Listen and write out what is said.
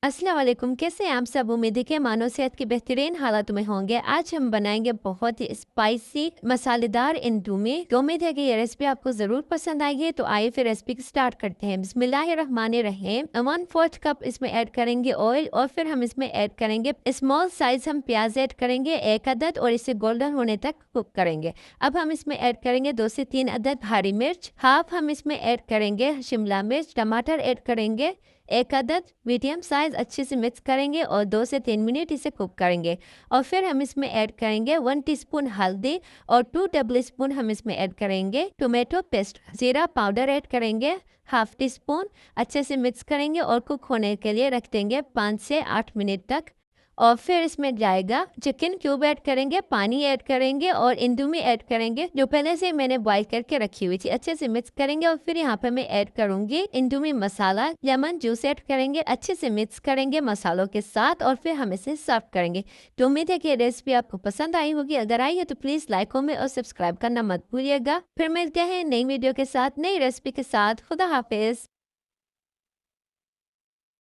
अस्सलाम वालेकुम, कैसे हैं आप सब? उम्मीद है कि मानो सेहत की बेहतरीन हालात में होंगे। आज हम बनाएंगे बहुत ही स्पाइसी मसालेदार इंडोमी। तो उम्मीद है कि ये रेसिपी आपको ज़रूर पसंद आएगी। तो आइए फिर रेसिपी स्टार्ट करते हैं। बिस्मिल्लाहिर्रहमानिर्रहीम। 1/4 कप इसमें ऐड करेंगे ऑयल और फिर हम इसमें ऐड करेंगे स्मॉल साइज हम प्याज ऐड करेंगे 1 अदद और इसे गोल्डन होने तक कुक करेंगे। अब हम इसमें ऐड करेंगे 2 से 3 अदद हरी मिर्च, हाफ हम इसमें ऐड करेंगे शिमला मिर्च, टमाटर ऐड करेंगे 1 अदद मीडियम साइज़। अच्छे से मिक्स करेंगे और 2 से 3 मिनट इसे कुक करेंगे। और फिर हम इसमें ऐड करेंगे 1 टीस्पून हल्दी और 2 टेबल स्पून हम इसमें ऐड करेंगे टोमेटो पेस्ट। ज़ीरा पाउडर ऐड करेंगे हाफ टी स्पून। अच्छे से मिक्स करेंगे और कुक होने के लिए रख देंगे 5 से 8 मिनट तक। और फिर इसमें जाएगा चिकन क्यूब ऐड करेंगे, पानी ऐड करेंगे और इंडोमी ऐड करेंगे जो पहले से मैंने बॉईल करके रखी हुई थी। अच्छे से मिक्स करेंगे और फिर यहाँ पे मैं ऐड करूंगी इंडोमी मसाला, लेमन जूस ऐड करेंगे। अच्छे से मिक्स करेंगे मसालों के साथ और फिर हम इसे सर्व करेंगे। तो उम्मीद है कि ये रेसिपी आपको पसंद आई होगी। अगर आई है तो प्लीज़ लाइक कमेंट और सब्सक्राइब करना मत भूलिएगा। फिर मिलते हैं नई वीडियो के साथ, नई रेसिपी के साथ। खुदा हाफिज।